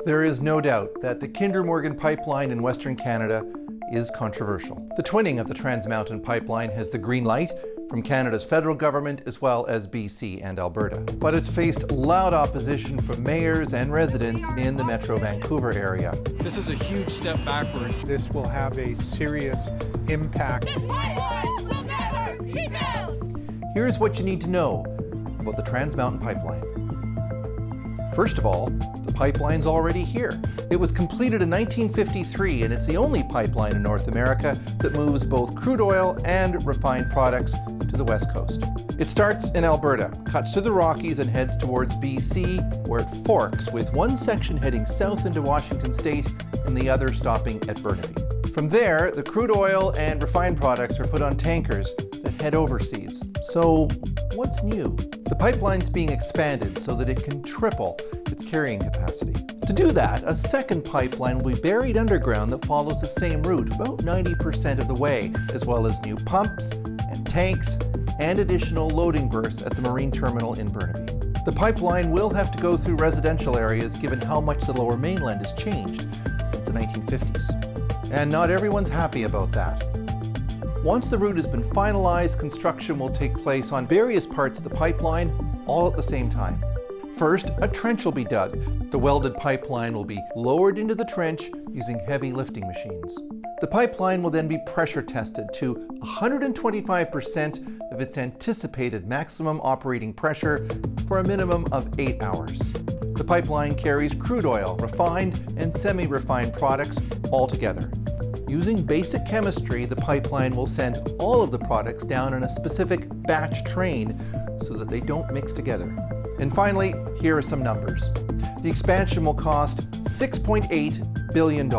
There is no doubt that the Kinder Morgan pipeline in Western Canada is controversial. The twinning of the Trans Mountain pipeline has the green light from Canada's federal government as well as BC and Alberta. But it's faced loud opposition from mayors and residents in the Metro Vancouver area. This is a huge step backwards. This will have a serious impact. This pipeline will never be built! Here's what you need to know about the Trans Mountain pipeline. First of all, the pipeline's already here. It was completed in 1953, and it's the only pipeline in North America that moves both crude oil and refined products to the West Coast. It starts in Alberta, cuts through the Rockies and heads towards BC, where it forks, with one section heading south into Washington State and the other stopping at Burnaby. From there, the crude oil and refined products are put on tankers that head overseas. So, what's new? The pipeline's being expanded so that it can triple its carrying capacity. To do that, a second pipeline will be buried underground that follows the same route about 90% of the way, as well as new pumps and tanks and additional loading berths at the marine terminal in Burnaby. The pipeline will have to go through residential areas given how much the Lower Mainland has changed since the 1950s. And not everyone's happy about that. Once the route has been finalized, construction will take place on various parts of the pipeline, all at the same time. First, a trench will be dug. The welded pipeline will be lowered into the trench using heavy lifting machines. The pipeline will then be pressure tested to 125% of its anticipated maximum operating pressure for a minimum of 8 hours. The pipeline carries crude oil, refined and semi-refined products all together. Using basic chemistry, the pipeline will send all of the products down in a specific batch train so that they don't mix together. And finally, here are some numbers. The expansion will cost $6.8 billion.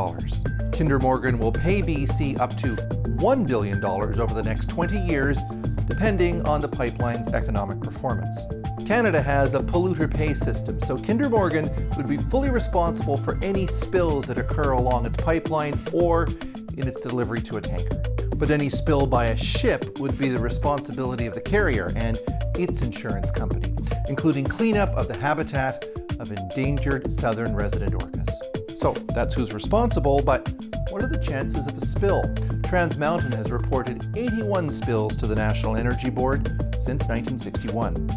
Kinder Morgan will pay BC up to $1 billion over the next 20 years, depending on the pipeline's economic performance. Canada has a polluter pay system, so Kinder Morgan would be fully responsible for any spills that occur along its pipeline or in its delivery to a tanker. But any spill by a ship would be the responsibility of the carrier and its insurance company, including cleanup of the habitat of endangered southern resident orcas. So that's who's responsible, but what are the chances of a spill? Trans Mountain has reported 81 spills to the National Energy Board since 1961.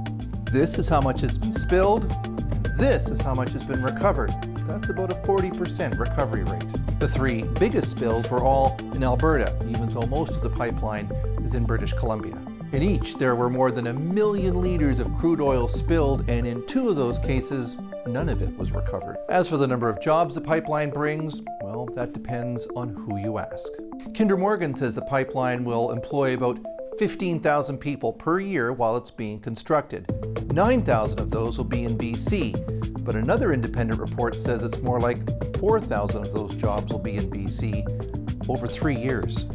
This is how much has been spilled, and this is how much has been recovered. That's about a 40% recovery rate. The three biggest spills were all in Alberta, even though most of the pipeline is in British Columbia. In each, there were more than 1 million liters of crude oil spilled, and in 2 of those cases, none of it was recovered. As for the number of jobs the pipeline brings, well, that depends on who you ask. Kinder Morgan says the pipeline will employ about 15,000 people per year while it's being constructed. 9,000 of those will be in BC, but another independent report says it's more like 4,000 of those jobs will be in BC over 3 years.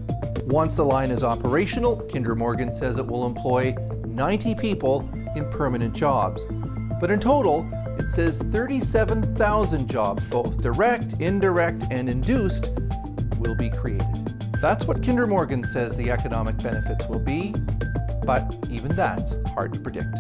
Once the line is operational, Kinder Morgan says it will employ 90 people in permanent jobs. But in total, it says 37,000 jobs, both direct, indirect, and induced, will be created. That's what Kinder Morgan says the economic benefits will be, but even that's hard to predict.